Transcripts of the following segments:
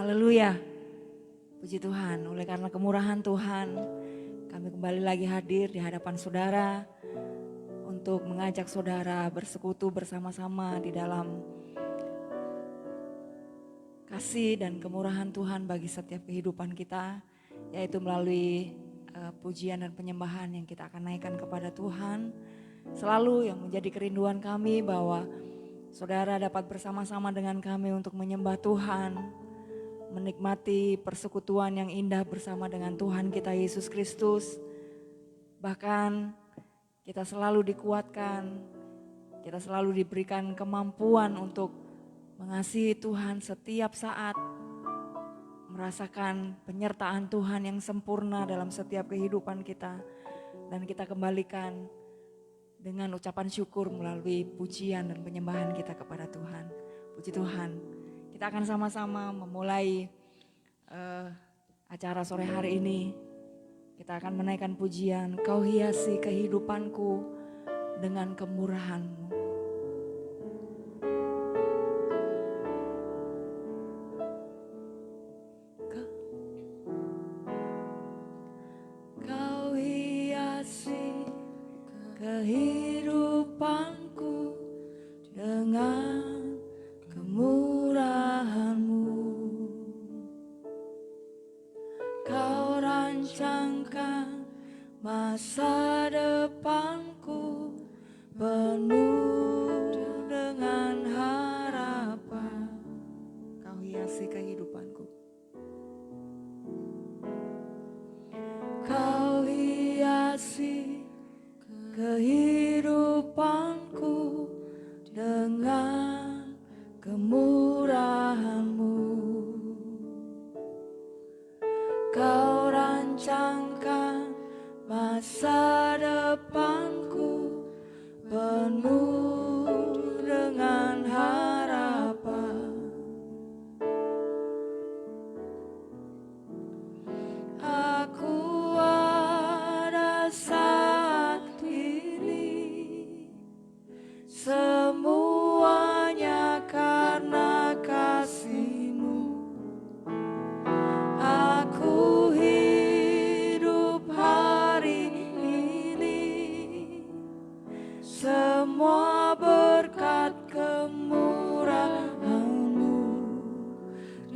Haleluya. Puji Tuhan, oleh karena kemurahan Tuhan, kami kembali lagi hadir di hadapan saudara untuk mengajak saudara bersekutu bersama-sama di dalam kasih dan kemurahan Tuhan bagi setiap kehidupan kita, yaitu melalui pujian dan penyembahan yang kita akan naikkan kepada Tuhan. Selalu yang menjadi kerinduan kami bahwa saudara dapat bersama-sama dengan kami untuk menyembah Tuhan, menikmati persekutuan yang indah bersama dengan Tuhan kita Yesus Kristus. Bahkan kita selalu dikuatkan, kita selalu diberikan kemampuan untuk mengasihi Tuhan setiap saat, merasakan penyertaan Tuhan yang sempurna dalam setiap kehidupan kita. Dan kita kembalikan dengan ucapan syukur melalui pujian dan penyembahan kita kepada Tuhan. Puji Tuhan. Kita akan sama-sama memulai acara sore hari ini. Kita akan menaikkan pujian, Kau hiasi kehidupanku dengan kemurahan-Mu. Kau hiasi kehidupanku dengan kemurahan-Mu. Kau rancangkan masa depanku penuh dengan harapan. Kau hiasi kehidupanku. Kau hiasi kehidupanku dengan kemurahan-Mu. Kau rancangkan masa depanku penuh dengan harapan. Aku ada saat ini, semuanya karena kasih-Mu. Aku hidup hari ini, semua berkat kemurahan-Mu.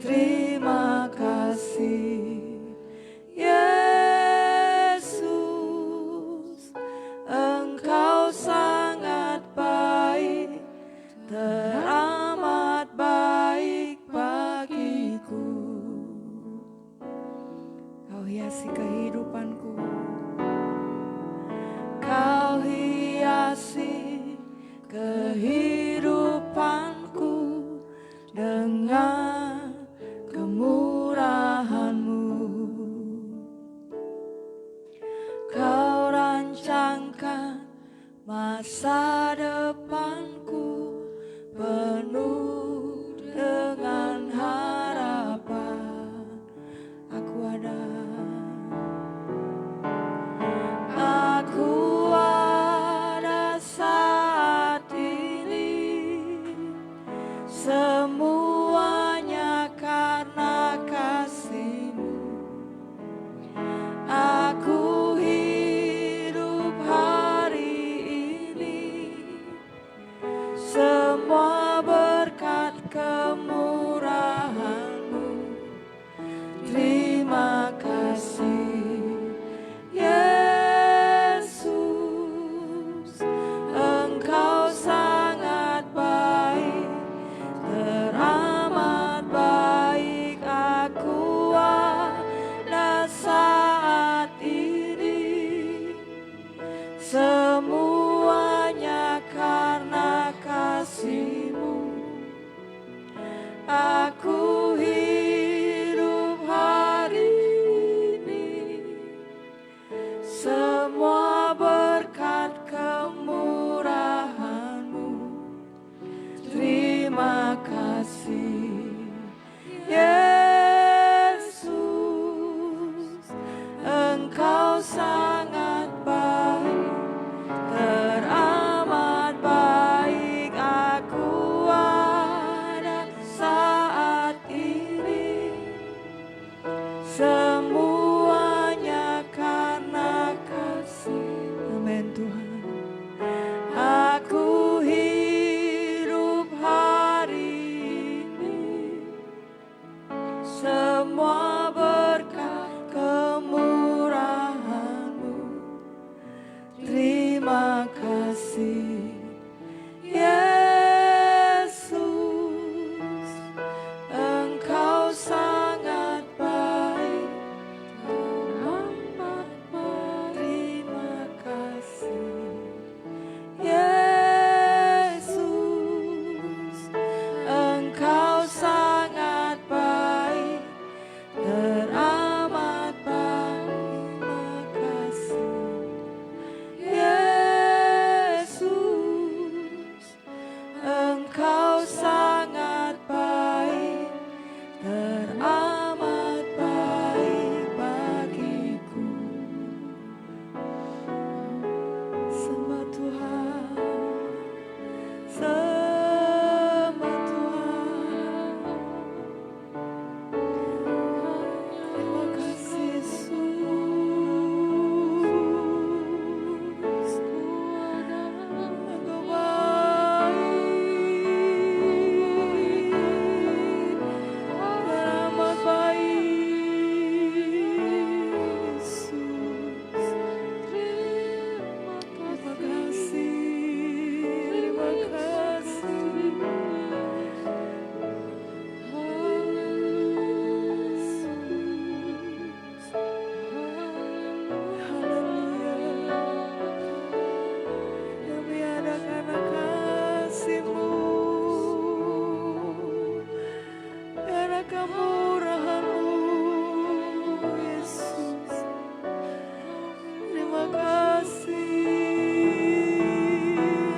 Terima kasih Yesus, Engkau sangat baik, teramat baik bagiku. Kau hiasi kehidupanku. Kau hiasi kehidupanku dengan kemurahan-Mu. Kau rancangkan masa depanku penuh dengan harapan. Aku ada saat ini, semuanya karena kasih-Mu. Aku hidup hari ini, semua berkat kemurahan-Mu. Terima kasih Yesus, Engkau sangat baik, teramat sangat baik, teramat baik bagiku. Sembah Tuhan, sembah Tuhan. Terima kasih Yesus, Engkau baik, teramat baik Yesus. Terima kasih, terima kasih. Haleluya. Kami ada karena kasih-Mu, karena kemurahan-Mu, Yesus. Terima kasih,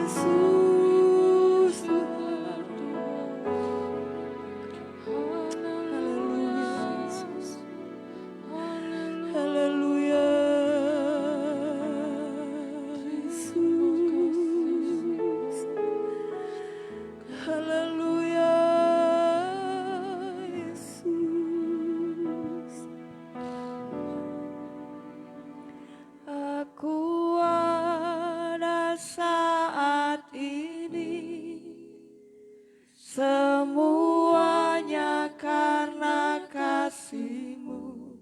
Yesus Tuhan. Haleluya, Yesus. Haleluya, Yesus. Haleluya, Yesus. Aku ada saat ini, semuanya karena kasih-Mu.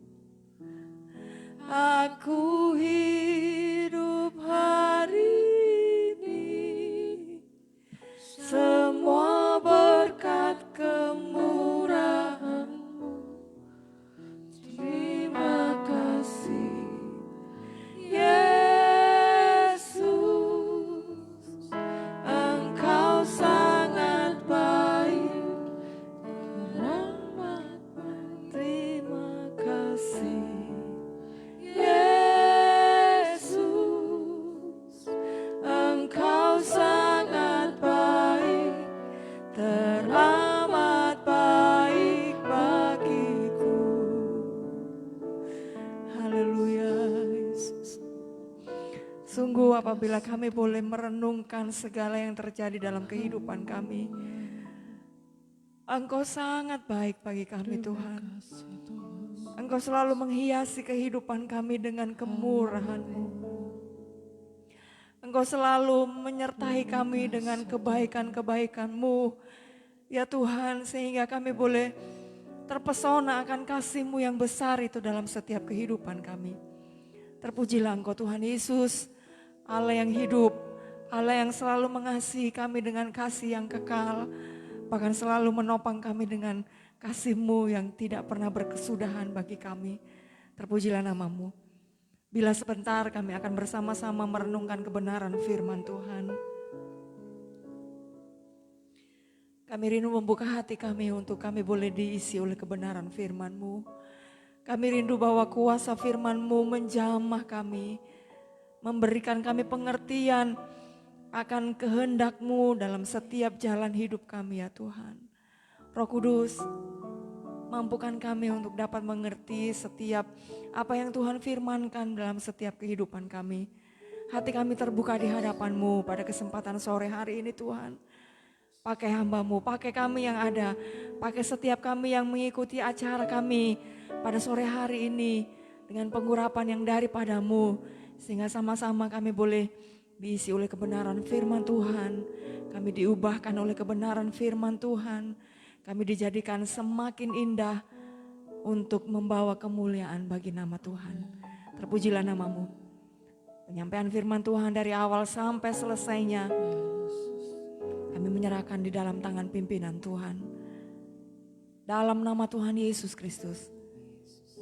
Aku hidup hari ini, semua berkat kemurahan-Mu. Terima kasih Yesus, Engkau sangat baik, teramat baik. Terima kasih Yesus, Engkau sangat baik, teramat baik bagiku. Haleluya, Yesus. Sungguh apabila kami boleh merenungkan segala yang terjadi dalam kehidupan kami, Engkau sangat baik bagi kami Tuhan. Engkau selalu menghiasi kehidupan kami dengan kemurahan-Mu. Engkau selalu menyertai kami dengan kebaikan-kebaikan-Mu. Ya Tuhan, sehingga kami boleh terpesona akan kasih-Mu yang besar itu dalam setiap kehidupan kami. Terpujilah Engkau Tuhan Yesus, Allah yang hidup, Allah yang selalu mengasihi kami dengan kasih yang kekal, bahkan selalu menopang kami dengan kasih-Mu yang tidak pernah berkesudahan bagi kami. Terpujilah nama-Mu. Bila sebentar kami akan bersama-sama merenungkan kebenaran firman Tuhan. Kami rindu membuka hati kami untuk kami boleh diisi oleh kebenaran firman-Mu. Kami rindu bahwa kuasa firman-Mu menjamah kami, memberikan kami pengertian akan kehendak-Mu dalam setiap jalan hidup kami ya Tuhan. Roh Kudus, mampukan kami untuk dapat mengerti setiap apa yang Tuhan firmankan dalam setiap kehidupan kami. Hati kami terbuka di hadapan-Mu pada kesempatan sore hari ini Tuhan. Pakai hamba-Mu, pakai kami yang ada, pakai setiap kami yang mengikuti acara kami pada sore hari ini dengan pengurapan yang daripada-Mu. Sehingga sama-sama kami boleh diisi oleh kebenaran firman Tuhan. Kami diubahkan oleh kebenaran firman Tuhan. Kami dijadikan semakin indah untuk membawa kemuliaan bagi nama Tuhan. Terpujilah nama-Mu. Penyampaian firman Tuhan dari awal sampai selesainya, kami menyerahkan di dalam tangan pimpinan Tuhan. Dalam nama Tuhan Yesus Kristus,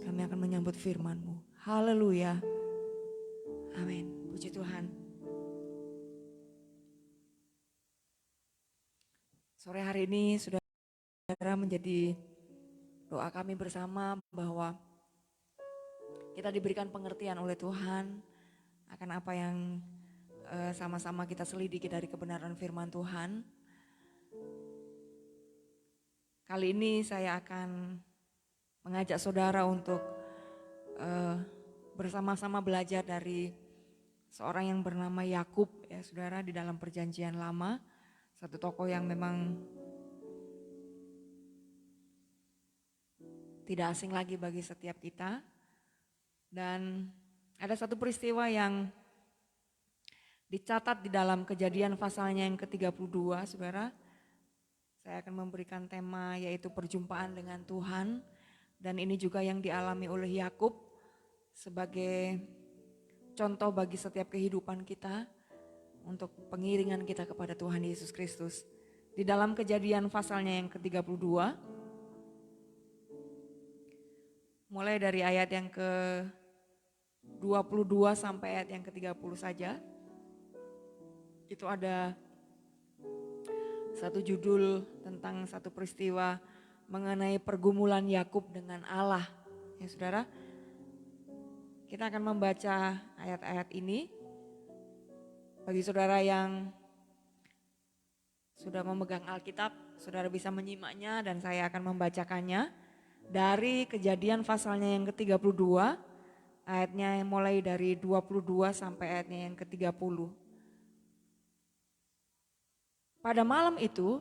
kami akan menyambut firman-Mu. Haleluya. Amin. Puji Tuhan. Sore hari ini sudah menjadi doa kami bersama bahwa kita diberikan pengertian oleh Tuhan akan apa yang sama-sama kita selidiki dari kebenaran firman Tuhan. Kali ini saya akan mengajak saudara untuk bersama-sama belajar dari seorang yang bernama Yakub ya saudara, di dalam perjanjian lama. Satu tokoh yang memang tidak asing lagi bagi setiap kita. Dan ada satu peristiwa yang dicatat di dalam Kejadian pasalnya yang ke-32 saudara. Saya akan memberikan tema yaitu perjumpaan dengan Tuhan. Dan ini juga yang dialami oleh Yakub sebagai contoh bagi setiap kehidupan kita untuk pengiringan kita kepada Tuhan Yesus Kristus. Di dalam Kejadian pasalnya yang ke-32, mulai dari ayat yang ke-22 sampai ayat yang ke-30 saja. Itu ada satu judul tentang satu peristiwa mengenai pergumulan Yakub dengan Allah. Ya saudara, kita akan membaca ayat-ayat ini. Bagi saudara yang sudah memegang Alkitab, saudara bisa menyimaknya dan saya akan membacakannya. Dari Kejadian pasalnya yang ke-32, ayatnya mulai dari 22 sampai ayatnya yang ke-30. Pada malam itu,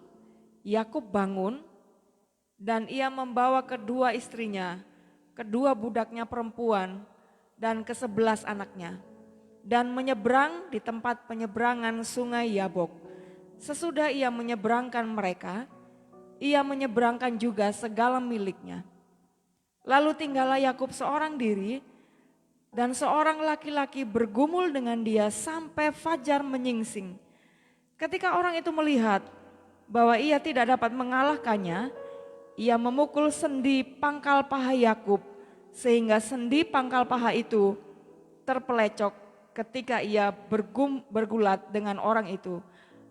Yakub bangun dan ia membawa kedua istrinya, kedua budaknya perempuan, dan ke-11 anaknya, dan menyeberang di tempat penyeberangan sungai Yabok. Sesudah ia menyeberangkan mereka, ia menyeberangkan juga segala miliknya. Lalu tinggallah Yakub seorang diri, dan seorang laki-laki bergumul dengan dia sampai fajar menyingsing. Ketika orang itu melihat bahwa ia tidak dapat mengalahkannya, ia memukul sendi pangkal paha Yakub sehingga sendi pangkal paha itu terpelecok ketika ia bergulat dengan orang itu.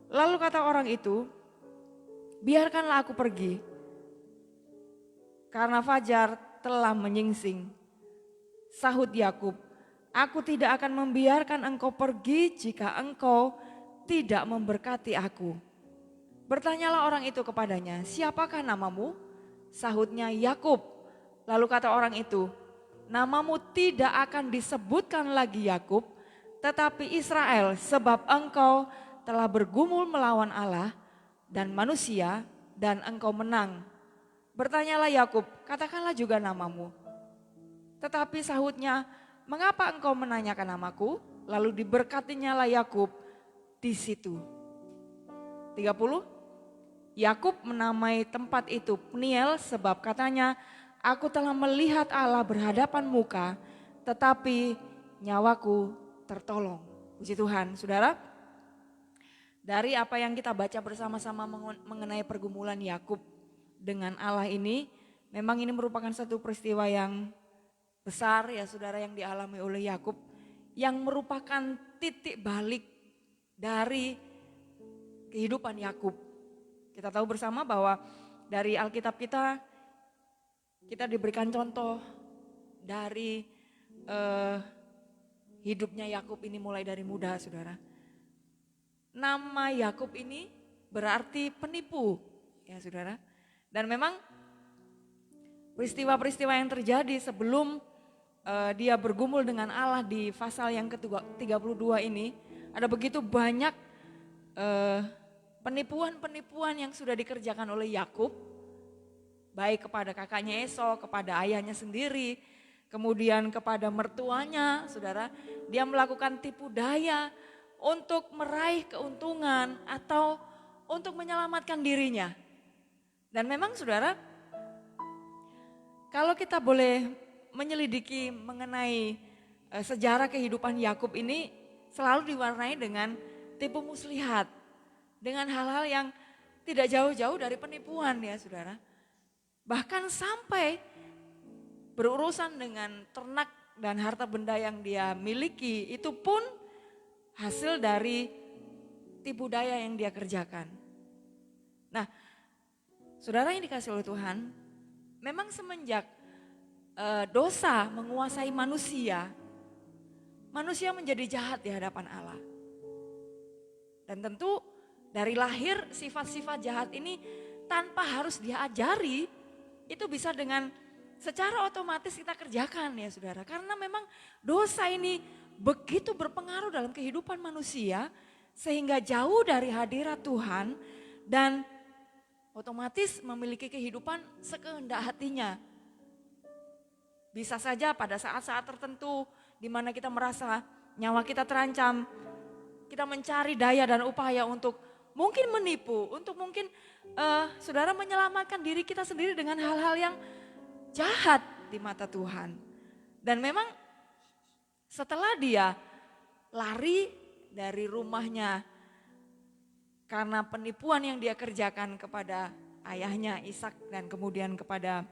Lalu kata orang itu, biarkanlah aku pergi karena fajar telah menyingsing. Sahut Yakub, aku tidak akan membiarkan engkau pergi jika engkau tidak memberkati aku. Bertanyalah orang itu kepadanya, siapakah namamu? Sahutnya, Yakub. Lalu kata orang itu, namamu tidak akan disebutkan lagi Yakub, tetapi Israel, sebab engkau telah bergumul melawan Allah dan manusia dan engkau menang. Bertanyalah Yakub, katakanlah juga namamu. Tetapi sahutnya, mengapa engkau menanyakan namaku? Lalu diberkatinya lah Yakub di situ. 30. Yakub menamai tempat itu Peniel sebab katanya, aku telah melihat Allah berhadapan muka, tetapi nyawaku tertolong. Puji Tuhan, saudara. Dari apa yang kita baca bersama-sama mengenai pergumulan Yakub dengan Allah ini, memang ini merupakan satu peristiwa yang besar ya saudara, yang dialami oleh Yakub, yang merupakan titik balik dari kehidupan Yakub. Kita tahu bersama bahwa dari Alkitab kita diberikan contoh dari hidupnya Yakub ini mulai dari muda saudara. Nama Yakub ini berarti penipu ya saudara. Dan memang peristiwa-peristiwa yang terjadi sebelum dia bergumul dengan Allah di pasal yang ke-32 ini, ada begitu banyak penipuan-penipuan yang sudah dikerjakan oleh Yakub, baik kepada kakaknya Esau, kepada ayahnya sendiri, kemudian kepada mertuanya, saudara. Dia melakukan tipu daya untuk meraih keuntungan atau untuk menyelamatkan dirinya. Dan memang saudara, kalau kita boleh menyelidiki mengenai sejarah kehidupan Yakub ini, selalu diwarnai dengan tipu muslihat, dengan hal-hal yang tidak jauh-jauh dari penipuan ya saudara. Bahkan sampai berurusan dengan ternak dan harta benda yang dia miliki, itu pun hasil dari tipu daya yang dia kerjakan. Nah, saudara yang dikasih oleh Tuhan, memang semenjak dosa menguasai manusia, manusia menjadi jahat di hadapan Allah. Dan tentu dari lahir sifat-sifat jahat ini tanpa harus dia ajari, itu bisa dengan secara otomatis kita kerjakan ya saudara. Karena memang dosa ini begitu berpengaruh dalam kehidupan manusia sehingga jauh dari hadirat Tuhan dan otomatis memiliki kehidupan sekehendak hatinya. Bisa saja pada saat-saat tertentu di mana kita merasa nyawa kita terancam, kita mencari daya dan upaya untuk mungkin menipu, untuk mungkin saudara menyelamatkan diri kita sendiri dengan hal-hal yang jahat di mata Tuhan. Dan memang setelah dia lari dari rumahnya karena penipuan yang dia kerjakan kepada ayahnya Ishak dan kemudian kepada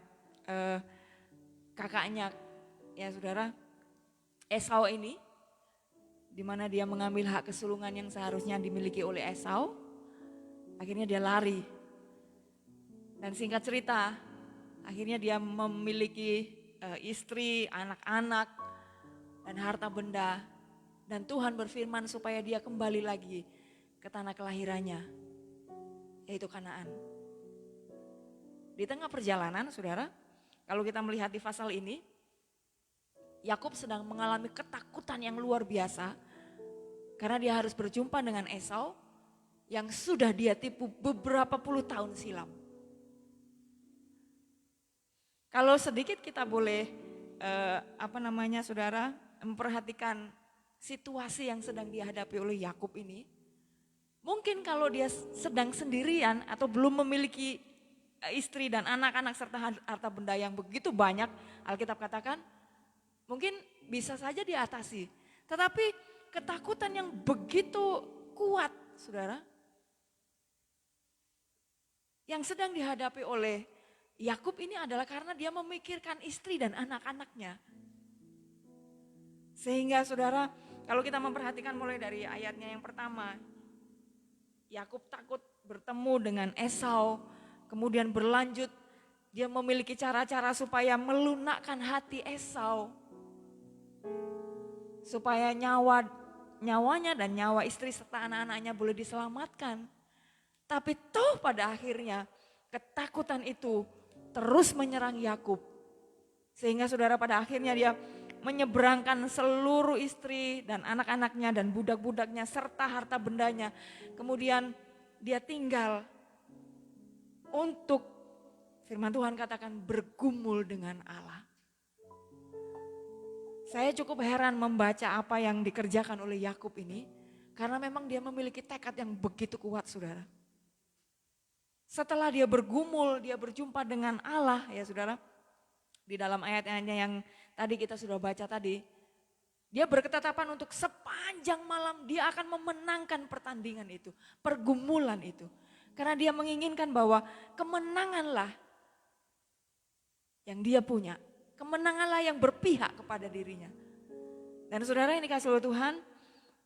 kakaknya ya saudara Esau ini, di mana dia mengambil hak kesulungan yang seharusnya dimiliki oleh Esau, akhirnya dia lari. Dan singkat cerita, akhirnya dia memiliki istri, anak-anak, dan harta benda. Dan Tuhan berfirman supaya dia kembali lagi ke tanah kelahirannya, yaitu Kanaan. Di tengah perjalanan saudara, kalau kita melihat di pasal ini, Yakub sedang mengalami ketakutan yang luar biasa karena dia harus berjumpa dengan Esau yang sudah dia tipu beberapa puluh tahun silam. Kalau sedikit kita boleh saudara memperhatikan situasi yang sedang dihadapi oleh Yakub ini, mungkin kalau dia sedang sendirian atau belum memiliki istri dan anak-anak serta harta benda yang begitu banyak, Alkitab katakan mungkin bisa saja diatasi. Tetapi ketakutan yang begitu kuat saudara, yang sedang dihadapi oleh Yakub ini adalah karena dia memikirkan istri dan anak-anaknya. Sehingga saudara, kalau kita memperhatikan mulai dari ayatnya yang pertama, Yakub takut bertemu dengan Esau, kemudian berlanjut dia memiliki cara-cara supaya melunakkan hati Esau, supaya nyawanya dan nyawa istri serta anak-anaknya boleh diselamatkan. Tapi toh pada akhirnya ketakutan itu terus menyerang Yakub. Sehingga saudara pada akhirnya dia menyeberangkan seluruh istri dan anak-anaknya dan budak-budaknya serta harta bendanya. Kemudian dia tinggal untuk, firman Tuhan katakan, bergumul dengan Allah. Saya cukup heran membaca apa yang dikerjakan oleh Yakub ini, karena memang dia memiliki tekad yang begitu kuat saudara. Setelah dia bergumul, dia berjumpa dengan Allah ya saudara. Di dalam ayat-ayatnya yang tadi kita sudah baca tadi, dia berketetapan untuk sepanjang malam dia akan memenangkan pertandingan itu, pergumulan itu. Karena dia menginginkan bahwa kemenanganlah yang dia punya. Kemenanganlah yang berpihak kepada dirinya. Dan saudara, ini kasih oleh Tuhan,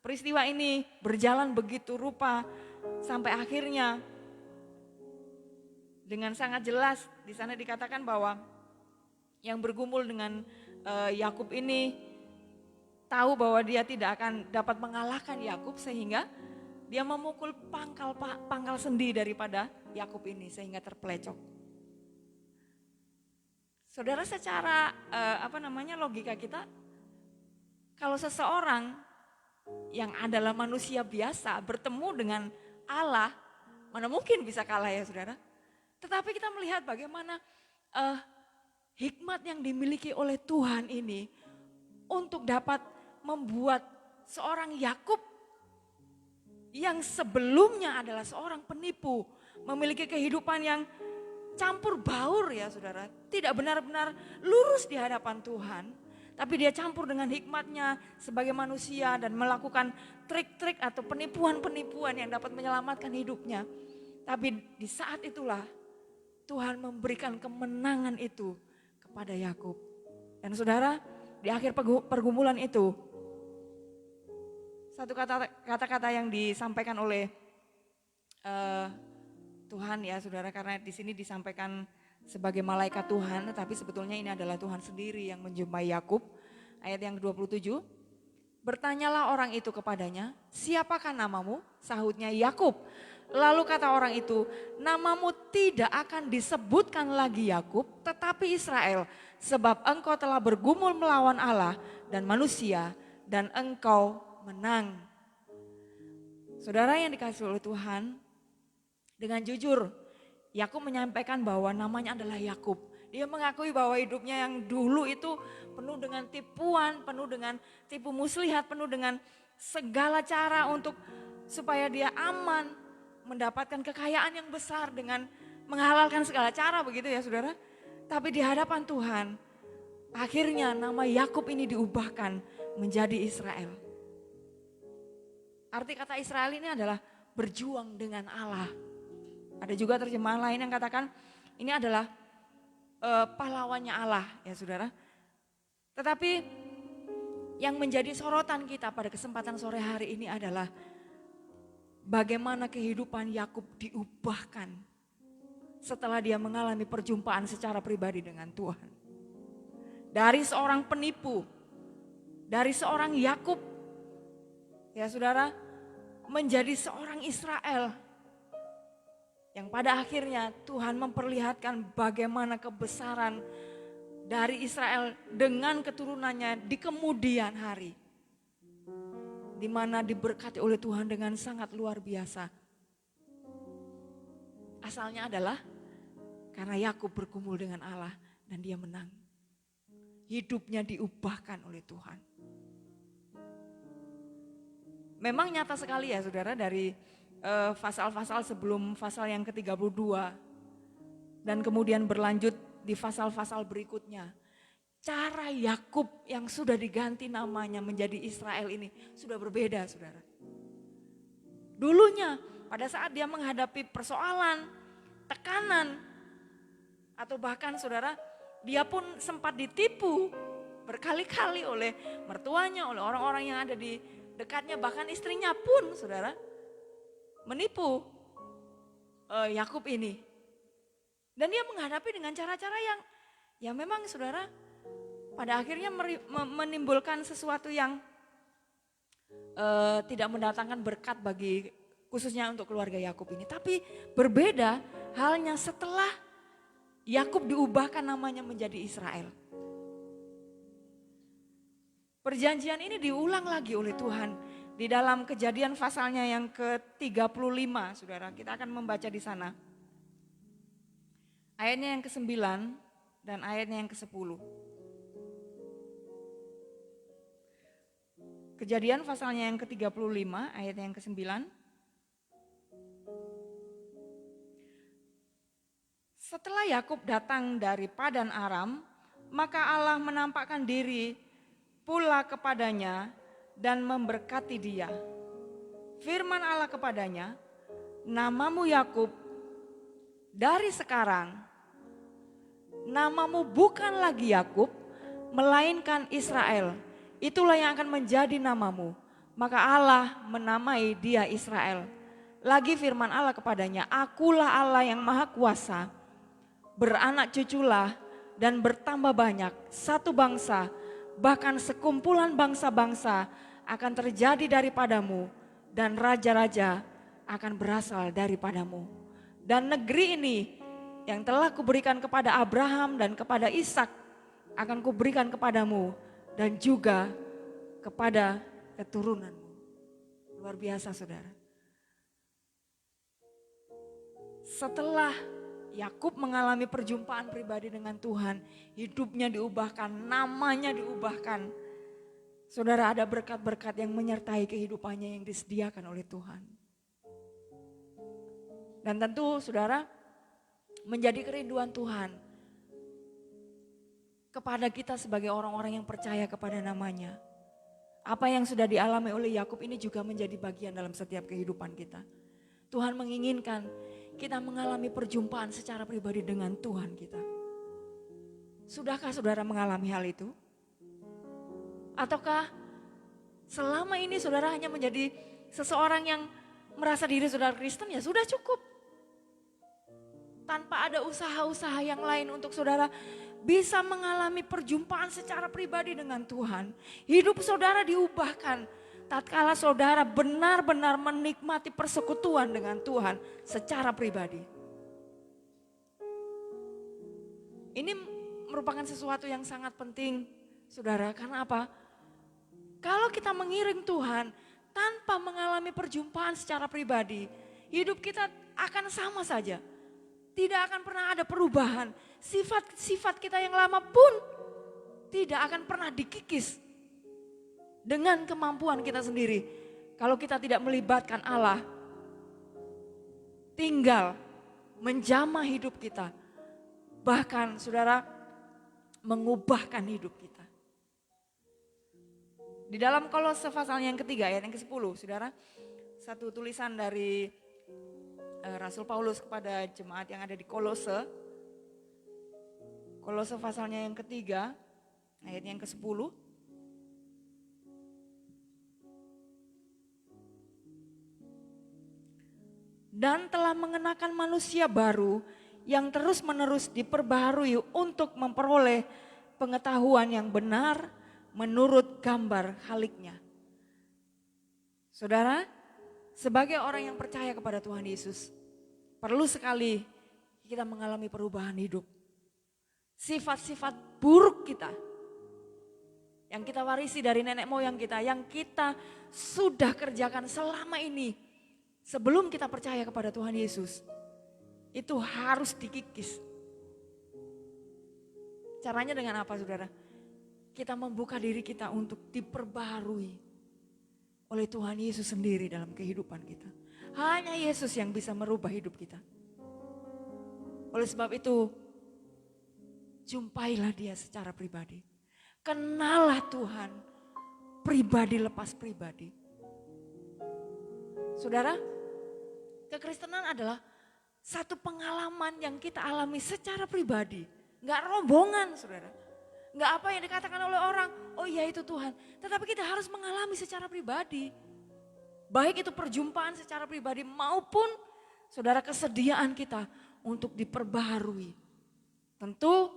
peristiwa ini berjalan begitu rupa sampai akhirnya dengan sangat jelas di sana dikatakan bahwa yang bergumul dengan Yakub ini tahu bahwa dia tidak akan dapat mengalahkan Yakub, sehingga dia memukul pangkal sendi daripada Yakub ini sehingga terpelecok. Saudara, secara logika kita, kalau seseorang yang adalah manusia biasa bertemu dengan Allah, mana mungkin bisa kalah ya saudara. Tetapi kita melihat bagaimana hikmat yang dimiliki oleh Tuhan ini untuk dapat membuat seorang Yakub yang sebelumnya adalah seorang penipu, memiliki kehidupan yang campur baur ya saudara, tidak benar-benar lurus di hadapan Tuhan, tapi dia campur dengan hikmatnya sebagai manusia dan melakukan trik-trik atau penipuan-penipuan yang dapat menyelamatkan hidupnya. Tapi di saat itulah Tuhan memberikan kemenangan itu kepada Yakub. Dan saudara, di akhir pergumulan itu, satu kata-kata yang disampaikan oleh Tuhan ya saudara, karena di sini disampaikan sebagai malaikat Tuhan, tetapi sebetulnya ini adalah Tuhan sendiri yang menjumpai Yakub. Ayat yang ke-27, bertanyalah orang itu kepadanya, siapakah namamu? Sahutnya, Yakub. Lalu kata orang itu, namamu tidak akan disebutkan lagi Yakub, tetapi Israel, sebab engkau telah bergumul melawan Allah dan manusia, dan engkau menang. Saudara yang dikasihi oleh Tuhan, dengan jujur, Yakub menyampaikan bahwa namanya adalah Yakub. Dia mengakui bahwa hidupnya yang dulu itu penuh dengan tipuan, penuh dengan tipu muslihat, penuh dengan segala cara untuk supaya dia aman, mendapatkan kekayaan yang besar dengan menghalalkan segala cara, begitu ya saudara. Tapi di hadapan Tuhan, akhirnya nama Yakub ini diubahkan menjadi Israel. Arti kata Israel ini adalah berjuang dengan Allah. Ada juga terjemahan lain yang katakan ini adalah pahlawannya Allah ya saudara. Tetapi yang menjadi sorotan kita pada kesempatan sore hari ini adalah bagaimana kehidupan Yakub diubahkan setelah dia mengalami perjumpaan secara pribadi dengan Tuhan. Dari seorang penipu, dari seorang Yakub, ya saudara, menjadi seorang Israel. Yang pada akhirnya Tuhan memperlihatkan bagaimana kebesaran dari Israel dengan keturunannya di kemudian hari. Di mana diberkati oleh Tuhan dengan sangat luar biasa. Asalnya adalah karena Yakub bergumul dengan Allah dan dia menang. Hidupnya diubahkan oleh Tuhan. Memang nyata sekali ya saudara dari pasal-pasal sebelum pasal yang ke-32 dan kemudian berlanjut di pasal-pasal berikutnya. Cara Yakub yang sudah diganti namanya menjadi Israel ini sudah berbeda saudara. Dulunya pada saat dia menghadapi persoalan, tekanan, atau bahkan saudara dia pun sempat ditipu berkali-kali oleh mertuanya, oleh orang-orang yang ada di dekatnya, bahkan istrinya pun saudara menipu Yakub ini. Dan dia menghadapi dengan cara-cara yang memang saudara pada akhirnya menimbulkan sesuatu yang tidak mendatangkan berkat bagi khususnya untuk keluarga Yakub ini. Tapi berbeda halnya setelah Yakub diubahkan namanya menjadi Israel. Perjanjian ini diulang lagi oleh Tuhan di dalam Kejadian pasalnya yang ke-35, saudara. Kita akan membaca di sana. Ayatnya yang ke-9 dan ayatnya yang ke-10. Kejadian pasalnya yang ke-35, ayatnya yang ke-9. Setelah Yakub datang dari Padan Aram, maka Allah menampakkan diri pula kepadanya dan memberkati dia. Firman Allah kepadanya, namamu Yakub, dari sekarang namamu bukan lagi Yakub, melainkan Israel. Itulah yang akan menjadi namamu. Maka Allah menamai dia Israel. Lagi firman Allah kepadanya, akulah Allah yang maha kuasa, beranak cuculah dan bertambah banyak, satu bangsa, bahkan sekumpulan bangsa-bangsa akan terjadi daripadamu dan raja-raja akan berasal daripadamu. Dan negeri ini yang telah kuberikan kepada Abraham dan kepada Ishak akan kuberikan kepadamu dan juga kepada keturunanmu. Luar biasa saudara. Setelah Yakub mengalami perjumpaan pribadi dengan Tuhan, hidupnya diubahkan, namanya diubahkan. Saudara, ada berkat-berkat yang menyertai kehidupannya yang disediakan oleh Tuhan. Dan tentu saudara, menjadi kerinduan Tuhan kepada kita sebagai orang-orang yang percaya kepada namanya. Apa yang sudah dialami oleh Yakub ini juga menjadi bagian dalam setiap kehidupan kita. Tuhan menginginkan kita mengalami perjumpaan secara pribadi dengan Tuhan kita. Sudahkah saudara mengalami hal itu? Ataukah selama ini saudara hanya menjadi seseorang yang merasa diri saudara Kristen, ya sudah cukup. Tanpa ada usaha-usaha yang lain untuk saudara bisa mengalami perjumpaan secara pribadi dengan Tuhan. Hidup saudara diubahkan tatkala saudara benar-benar menikmati persekutuan dengan Tuhan secara pribadi. Ini merupakan sesuatu yang sangat penting, saudara. Karena apa? Kalau kita mengiring Tuhan tanpa mengalami perjumpaan secara pribadi, hidup kita akan sama saja. Tidak akan pernah ada perubahan. Sifat-sifat kita yang lama pun tidak akan pernah dikikis dengan kemampuan kita sendiri. Kalau kita tidak melibatkan Allah, tinggal menjamah hidup kita. Bahkan saudara, mengubahkan hidup kita. Di dalam Kolose pasal yang ketiga ayat yang ke-10, saudara, satu tulisan dari Rasul Paulus kepada jemaat yang ada di Kolose. Kolose pasalnya yang ketiga, ayat yang ke-10. Dan telah mengenakan manusia baru yang terus-menerus diperbaharui untuk memperoleh pengetahuan yang benar menurut gambar haliknya. Saudara, sebagai orang yang percaya kepada Tuhan Yesus, perlu sekali kita mengalami perubahan hidup. Sifat-sifat buruk kita yang kita warisi dari nenek moyang kita, yang kita sudah kerjakan selama ini sebelum kita percaya kepada Tuhan Yesus, itu harus dikikis. Caranya dengan apa, saudara? Kita membuka diri kita untuk diperbaharui oleh Tuhan Yesus sendiri dalam kehidupan kita. Hanya Yesus yang bisa merubah hidup kita. Oleh sebab itu, jumpailah Dia secara pribadi. Kenalah Tuhan pribadi lepas pribadi. Saudara, kekristenan adalah satu pengalaman yang kita alami secara pribadi. Enggak rombongan, saudara. Enggak apa yang dikatakan oleh orang, oh iya itu Tuhan. Tetapi kita harus mengalami secara pribadi. Baik itu perjumpaan secara pribadi maupun saudara kesediaan kita untuk diperbaharui. Tentu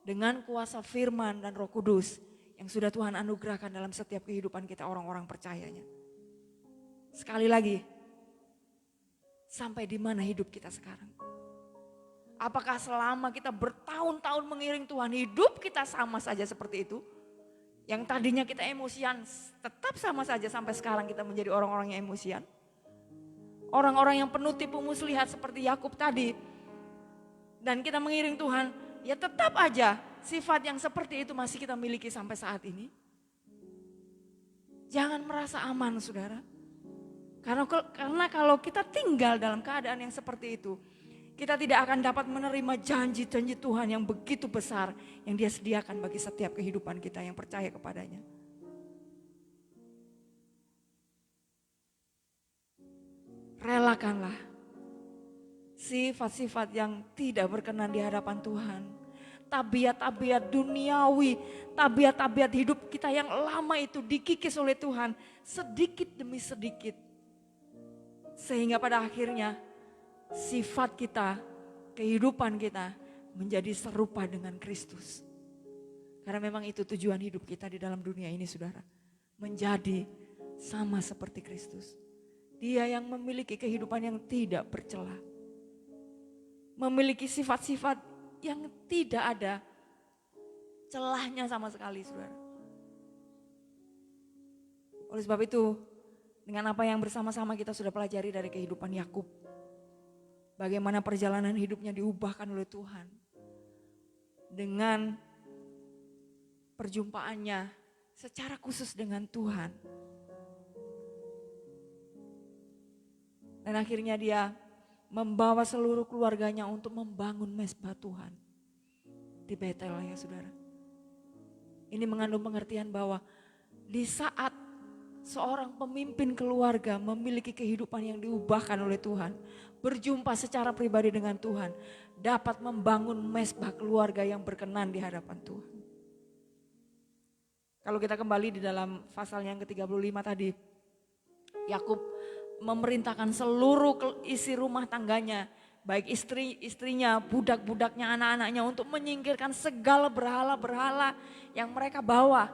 dengan kuasa firman dan Roh Kudus yang sudah Tuhan anugerahkan dalam setiap kehidupan kita orang-orang percayanya. Sekali lagi, sampai di mana hidup kita sekarang? Apakah selama kita bertahun-tahun mengiring Tuhan, hidup kita sama saja seperti itu? Yang tadinya kita emosian, tetap sama saja sampai sekarang kita menjadi orang-orang yang emosian? Orang-orang yang penuh tipu muslihat seperti Yakub tadi, dan kita mengiring Tuhan, ya tetap aja sifat yang seperti itu masih kita miliki sampai saat ini. Jangan merasa aman, saudara. Karena kalau kita tinggal dalam keadaan yang seperti itu, kita tidak akan dapat menerima janji-janji Tuhan yang begitu besar yang Dia sediakan bagi setiap kehidupan kita yang percaya kepadanya. Relakanlah sifat-sifat yang tidak berkenan di hadapan Tuhan. Tabiat-tabiat duniawi, tabiat-tabiat hidup kita yang lama itu dikikis oleh Tuhan sedikit demi sedikit. Sehingga pada akhirnya sifat kita, kehidupan kita menjadi serupa dengan Kristus. Karena memang itu tujuan hidup kita di dalam dunia ini, saudara. Menjadi sama seperti Kristus. Dia yang memiliki kehidupan yang tidak bercela. Memiliki sifat-sifat yang tidak ada celahnya sama sekali, saudara. Oleh sebab itu, dengan apa yang bersama-sama kita sudah pelajari dari kehidupan Yakub, bagaimana perjalanan hidupnya diubahkan oleh Tuhan. Dengan perjumpaannya secara khusus dengan Tuhan. Dan akhirnya dia membawa seluruh keluarganya untuk membangun mezbah Tuhan. Di Betel ya saudara. Ini mengandung pengertian bahwa di saat seorang pemimpin keluarga memiliki kehidupan yang diubahkan oleh Tuhan, berjumpa secara pribadi dengan Tuhan, dapat membangun mezbah keluarga yang berkenan di hadapan Tuhan. Kalau kita kembali di dalam pasal yang ke-35 tadi, Yakub memerintahkan seluruh isi rumah tangganya, baik istrinya, budak-budaknya, anak-anaknya untuk menyingkirkan segala berhala-berhala yang mereka bawa.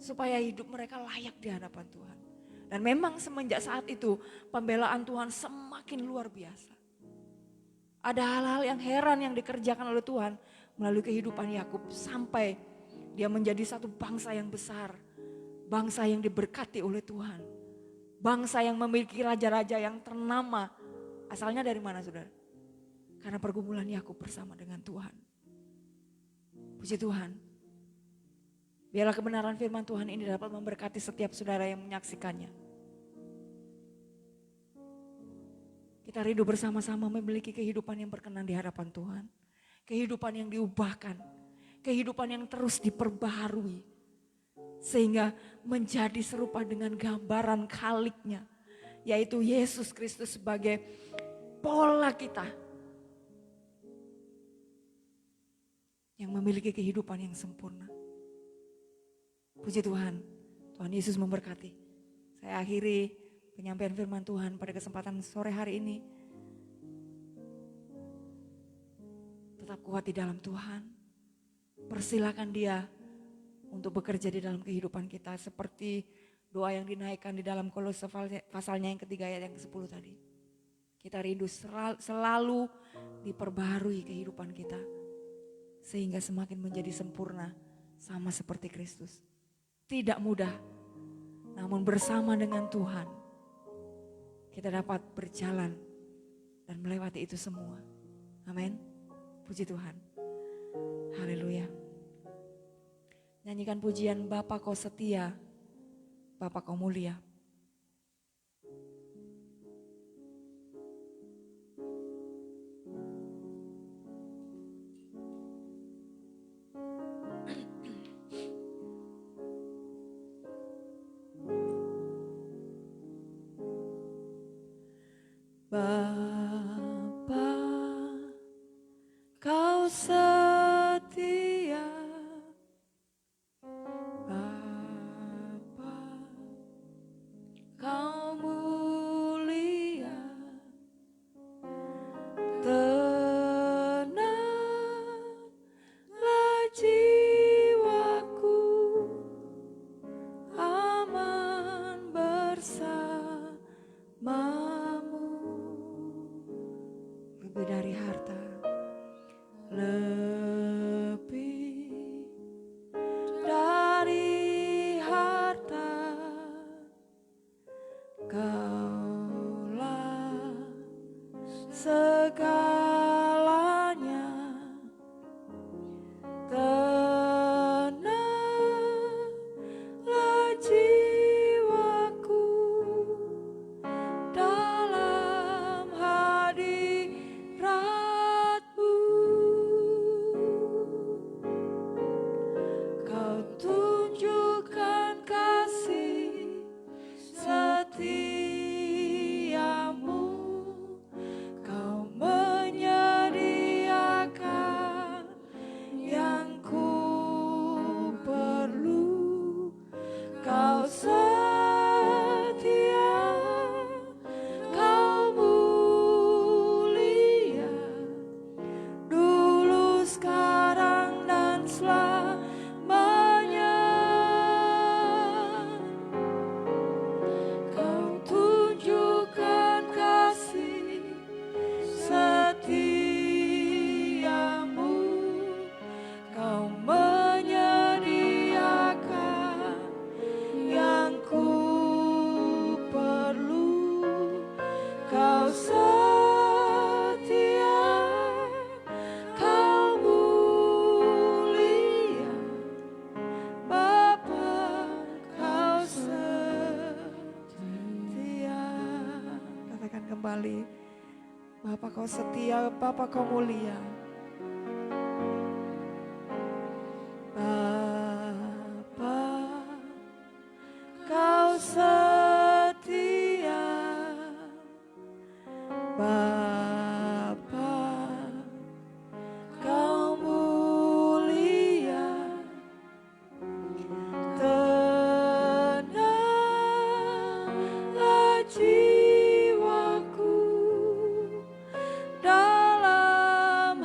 supaya hidup mereka layak di hadapan Tuhan. Dan memang semenjak saat itu pembelaan Tuhan semakin luar biasa. Ada hal-hal yang heran yang dikerjakan oleh Tuhan melalui kehidupan Yakub sampai dia menjadi satu bangsa yang besar, bangsa yang diberkati oleh Tuhan, bangsa yang memiliki raja-raja yang ternama. Asalnya dari mana, saudara? Karena pergumulan Yakub bersama dengan Tuhan. Puji Tuhan. Biarlah kebenaran firman Tuhan ini dapat memberkati setiap saudara yang menyaksikannya. Kita rindu bersama-sama memiliki kehidupan yang berkenan di hadapan Tuhan. Kehidupan yang diubahkan. Kehidupan yang terus diperbaharui. Sehingga menjadi serupa dengan gambaran Khaliknya. Yaitu Yesus Kristus sebagai pola kita. Yang memiliki kehidupan yang sempurna. Puji Tuhan, Tuhan Yesus memberkati. Saya akhiri penyampaian firman Tuhan pada kesempatan sore hari ini. Tetap kuat di dalam Tuhan. Persilakan Dia untuk bekerja di dalam kehidupan kita. Seperti doa yang dinaikkan di dalam Kolose pasalnya yang ketiga ayat yang ke-10 tadi. Kita rindu selalu diperbaharui kehidupan kita. Sehingga semakin menjadi sempurna sama seperti Kristus. Tidak mudah, namun bersama dengan Tuhan kita dapat berjalan dan melewati itu semua. Amin. Puji Tuhan. Haleluya. Nyanyikan pujian Bapa Kau Setia, Bapa Kau Mulia. Bapa, Kau setia. Bapa, Kau mulia. Tenanglah jiwaku, aman bersamamu. Lebih dari harta, lebih dari harta, Kaulah segalanya. Tenanglah jiwaku dalam hadirat-Mu. Kau tunjukkan kasih setiamu. Kau menyediakan yang ku perlu. Kau setia, Kau mulia, dulu, sekarang, dan selamanya. Kau tunjukkan kasih setiamu. Kau menyediakan yang ku perlu. Kau setia, Kau mulia, Bapa, Kau setia. Katakan kembali, Bapa Kau setia, Bapa Kau mulia. Bapa, Kau setia. Bapa, Kau mulia. Tenanglah jiwaku dalam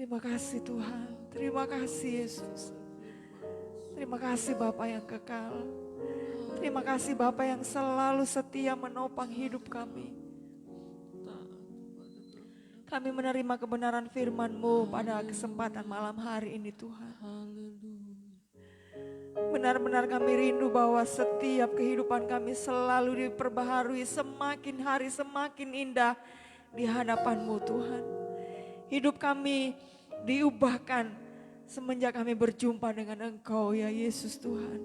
Terima kasih Tuhan, terima kasih Yesus. Terima kasih Bapa yang kekal. Terima kasih Bapa yang selalu setia menopang hidup kami. Kami menerima kebenaran firman-Mu pada kesempatan malam hari ini Tuhan. Benar-benar kami rindu bahwa setiap kehidupan kami selalu diperbaharui, semakin hari semakin indah di hadapan-Mu Tuhan. Hidup kami diubahkan semenjak kami berjumpa dengan Engkau ya Yesus Tuhan.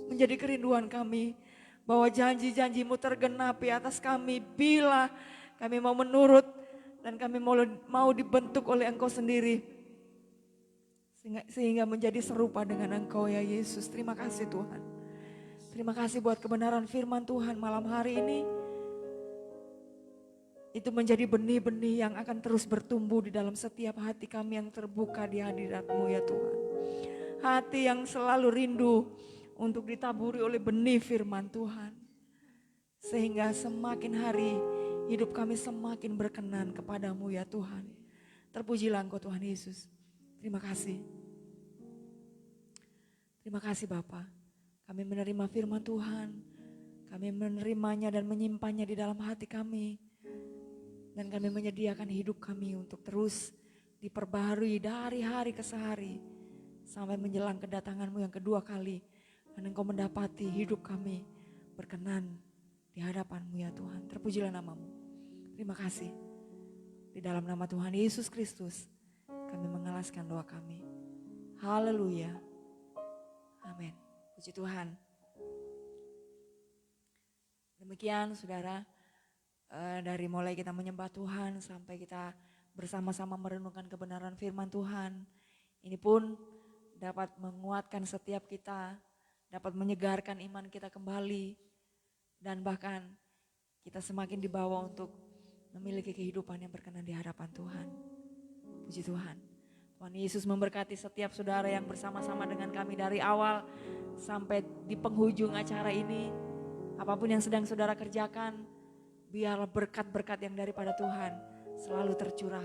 Menjadi kerinduan kami bahwa janji-janji-Mu tergenapi atas kami bila kami mau menurut dan kami mau dibentuk oleh Engkau sendiri. Sehingga menjadi serupa dengan Engkau ya Yesus. Terima kasih Tuhan. Terima kasih buat kebenaran firman Tuhan malam hari ini. Itu menjadi benih-benih yang akan terus bertumbuh di dalam setiap hati kami yang terbuka di hadirat-Mu ya Tuhan. Hati yang selalu rindu untuk ditaburi oleh benih firman Tuhan. Sehingga semakin hari hidup kami semakin berkenan kepadamu ya Tuhan. Terpujilah Engkau Tuhan Yesus. Terima kasih. Terima kasih Bapa. Kami menerima firman Tuhan. Kami menerimanya dan menyimpannya di dalam hati kami. Dan kami menyediakan hidup kami untuk terus diperbaharui dari hari ke hari. Sampai menjelang kedatangan-Mu yang kedua kali. Dan Engkau mendapati hidup kami berkenan di hadapan-Mu ya Tuhan. Terpujilah nama-Mu. Terima kasih. Di dalam nama Tuhan Yesus Kristus kami mengalaskan doa kami. Haleluya. Amin. Puji Tuhan. Demikian saudara. Dari mulai kita menyembah Tuhan sampai kita bersama-sama merenungkan kebenaran firman Tuhan. Ini pun dapat menguatkan setiap kita, dapat menyegarkan iman kita kembali. Dan bahkan kita semakin dibawa untuk memiliki kehidupan yang berkenan di hadapan Tuhan. Puji Tuhan. Tuhan Yesus memberkati setiap saudara yang bersama-sama dengan kami dari awal sampai di penghujung acara ini. Apapun yang sedang saudara kerjakan, biarlah berkat-berkat yang daripada Tuhan selalu tercurah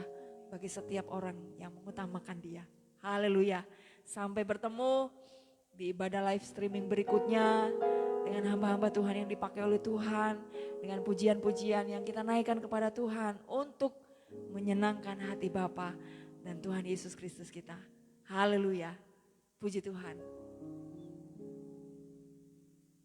bagi setiap orang yang mengutamakan Dia. Haleluya. Sampai bertemu di ibadah live streaming berikutnya. dengan hamba-hamba Tuhan yang dipakai oleh Tuhan, dengan pujian-pujian yang kita naikkan kepada Tuhan untuk menyenangkan hati Bapa dan Tuhan Yesus Kristus kita. Haleluya, puji Tuhan.